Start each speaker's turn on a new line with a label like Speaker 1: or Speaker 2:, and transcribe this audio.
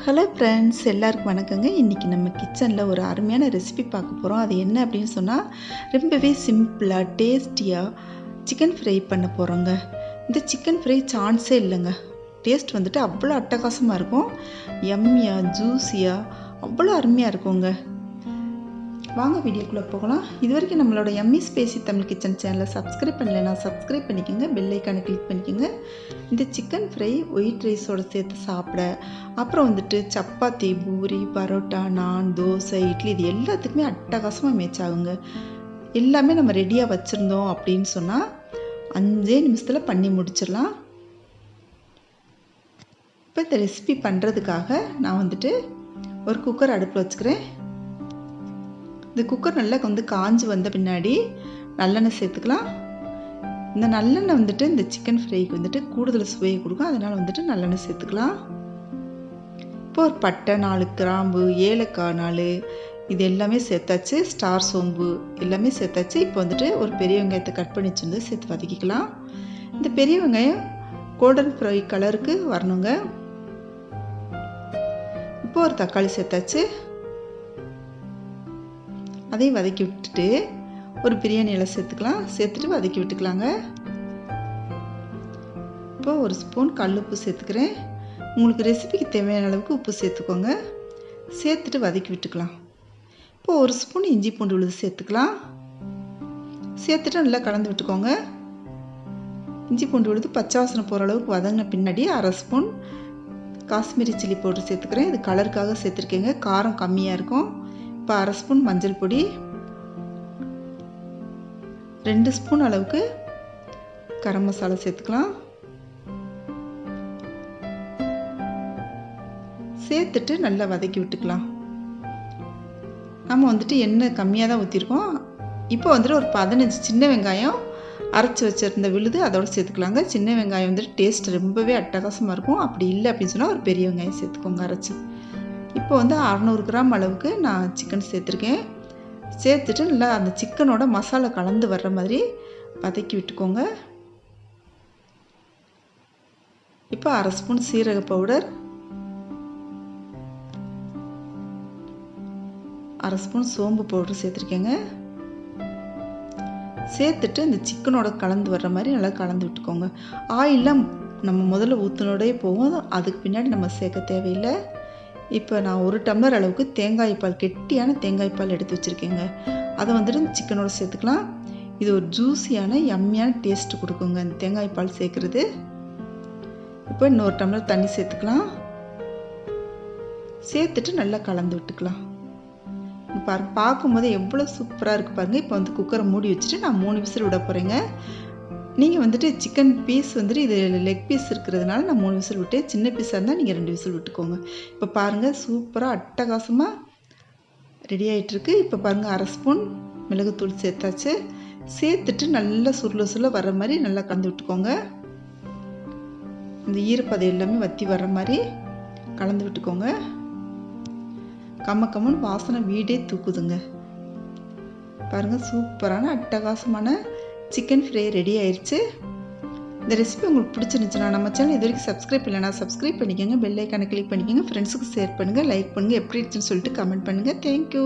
Speaker 1: Hello friends, எல்லாருக்கும் வணக்கங்க. இன்றைக்கி நம்ம கிச்சனில் ஒரு அருமையான ரெசிபி பார்க்க போகிறோம். அது என்ன அப்படின்னு சொன்னால், ரொம்பவே சிம்பிளாக டேஸ்டியாக சிக்கன் ஃப்ரை பண்ண போகிறோங்க. இந்த சிக்கன் ஃப்ரை சான்ஸே இல்லைங்க. டேஸ்ட் வந்துட்டு அவ்வளோ அட்டகாசமாக இருக்கும். யம்மியாக ஜூஸியாக அவ்வளோ அருமையாக இருக்குங்க. வாங்க வீடியோக்குள்ளே போகலாம். இது வரைக்கும் நம்மளோட யம்மி ஸ்பேசி தமிழ் கிச்சன் சேனலை சப்ஸ்கிரைப் பண்ணலைன்னா சப்ஸ்கிரைப் பண்ணிக்கோங்க, பெல் ஐக்கானை கிளிக் பண்ணிக்கோங்க. இந்த சிக்கன் ஃப்ரை ஒயிட் ரைஸோடு சேர்த்து சாப்பிட, அப்புறம் வந்துட்டு சப்பாத்தி, பூரி, பரோட்டா, நான், தோசை, இட்லி இது எல்லாத்துக்குமே அட்டகாசமாக மேட்ச் ஆகுங்க. எல்லாமே நம்ம ரெடியாக வச்சுருந்தோம் அப்படின்னு சொன்னால் 5 நிமிஷத்தில் பண்ணி முடிச்சிடலாம். இப்போ இந்த ரெசிபி பண்ணுறதுக்காக நான் வந்துட்டு ஒரு குக்கர் அடுப்பில் வச்சுக்கிறேன். இந்த குக்கர் நல்லா காஞ்சி வந்த பின்னாடி நல்லெண்ணெய் சேர்த்துக்கலாம். இந்த நல்லெண்ணெய் வந்துட்டு இந்த சிக்கன் ஃப்ரைக்கு வந்துட்டு கூடுதல் சுவையை கொடுக்கும். அதனால் வந்துட்டு நல்லெண்ணெய் சேர்த்துக்கலாம். இப்போ ஒரு பட்டை, 4 கிராம்பு, ஏலக்காய் 4 இது எல்லாமே சேர்த்தாச்சு. ஸ்டார் சோம்பு எல்லாமே சேர்த்தாச்சு. இப்போ வந்துட்டு ஒரு பெரிய வெங்காயத்தை கட் பண்ணி வச்சுருந்து சேர்த்து வதக்கிக்கலாம். இந்த பெரிய வெங்காயம் கோல்டன் ஃப்ரை கலருக்கு வரணுங்க. இப்போ ஒரு தக்காளி சேர்த்தாச்சு. அதையும் வதக்கி விட்டுட்டு ஒரு பிரியாணி இலை சேர்த்துக்கலாம். சேர்த்துட்டு வதக்கி விட்டுக்கலாங்க. இப்போ ஒரு ஸ்பூன் கல் உப்பு சேர்த்துக்கிறேன். உங்களுக்கு ரெசிபிக்கு தேவையான அளவுக்கு உப்பு சேர்த்துக்கோங்க. சேர்த்துட்டு வதக்கி விட்டுக்கலாம். இப்போ ஒரு ஸ்பூன் இஞ்சி பூண்டு விழுது சேர்த்துக்கலாம். சேர்த்துட்டு நல்லா கலந்து விட்டுக்கோங்க. இஞ்சி பூண்டு விழுது பச்சை வாசனை போகிற அளவுக்கு வதங்கின பின்னாடி 1/2 ஸ்பூன் காஷ்மீரி சில்லி பவுடர் சேர்த்துக்கிறேன். இது கலருக்காக சேர்த்துருக்கேங்க, காரம் கம்மியாக இருக்கும். இப்போ 1/2 ஸ்பூன் மஞ்சள் பொடி, 2 ஸ்பூன் அளவுக்கு கரம் மசாலா சேர்த்துக்கலாம். சேர்த்துட்டு நல்லா வதக்கி விட்டுக்கலாம். நம்ம வந்துட்டு எண்ணெய் கம்மியாக தான் ஊற்றிருக்கோம். இப்போ வந்துட்டு ஒரு 15 சின்ன வெங்காயம் அரைச்சி வச்சுருந்த விழுது அதோடு சேர்த்துக்கலாங்க. சின்ன வெங்காயம் வந்துட்டு டேஸ்ட் ரொம்பவே அட்டகாசமாக இருக்கும். அப்படி இல்லை அப்படின்னு சொன்னால் ஒரு பெரிய வெங்காயம் சேர்த்துக்கோங்க அரைச்சி. இப்போ 600 கிராம் அளவுக்கு நான் சிக்கன் சேர்த்துருக்கேன். சேர்த்துட்டு நல்லா அந்த சிக்கனோட மசாலா கலந்து வர்ற மாதிரி வதக்கி விட்டுக்கோங்க. இப்போ 1/2 ஸ்பூன் சீரக பவுடர், 1/2 ஸ்பூன் சோம்பு பவுடர் சேர்த்துருக்கேங்க. சேர்த்துட்டு இந்த சிக்கனோட கலந்து வர்ற மாதிரி நல்லா கலந்து விட்டுக்கோங்க. ஆயிலெலாம் நம்ம முதல்ல ஊற்றினோடே போகும், அதுக்கு பின்னாடி நம்ம சேர்க்க தேவையில்லை. இப்போ நான் 1 டம்ளர் அளவுக்கு தேங்காய் பால், கெட்டியான தேங்காய் பால் எடுத்து வச்சுருக்கேங்க. அதை வந்துட்டு சிக்கனோட சேர்த்துக்கலாம். இது ஒரு ஜூஸியான யம்மியான டேஸ்ட் கொடுக்குங்க இந்த தேங்காய் பால் சேர்க்குறது. இப்போ இன்னொரு டம்ளர் தண்ணி சேர்த்துக்கலாம். சேர்த்துட்டு நல்லா கலந்து விட்டுக்கலாம். பாருங்க, பார்க்கும்போது எவ்வளோ சூப்பராக இருக்குது பாருங்கள். இப்போ குக்கரை மூடி வச்சுட்டு நான் 3 விசில் விட போகிறேங்க. நீங்கள் வந்துட்டு சிக்கன் பீஸ் வந்துட்டு இது லெக் பீஸ் இருக்கிறதுனால நான் 3 விசில் விட்டேன். சின்ன பீஸாக இருந்தால் நீங்கள் 2 விசில் விட்டுக்கோங்க. இப்போ பாருங்கள், சூப்பராக அட்டகாசமாக ரெடி ஆகிட்டுருக்கு. இப்போ பாருங்கள், 1/2 ஸ்பூன் மிளகுத்தூள் சேர்த்தாச்சு. சேர்த்துட்டு நல்லா சுருள வர்ற மாதிரி நல்லா கலந்து விட்டுக்கோங்க. இந்த ஈரப்பதம் எல்லாமே வற்றி வர்ற மாதிரி கலந்து விட்டுக்கோங்க. கம்மன்னு வாசனை வீடே தூக்குதுங்க. பாருங்கள், சூப்பரான அட்டகாசமான சிக்கன் ஃப்ரை ரெடி ஆயிடுச்சு. இந்த ரெசிபி உங்களுக்கு பிடிச்சிருந்துச்சுன்னா நம்ம சேனல் இது வரைக்கும் சப்ஸ்கிரைப் இல்லைனா சப்ஸ்கிரைப் பண்ணிக்கோங்க, பெல் ஐக்கானை கிளிக் பண்ணிக்கோங்க, ஃப்ரெண்ட்ஸுக்கு ஷேர் பண்ணுங்கள், லைக் பண்ணுங்கள், எப்படி இருந்துச்சுன்னு சொல்லிட்டு கமெண்ட் பண்ணுங்கள். தேங்க்யூ.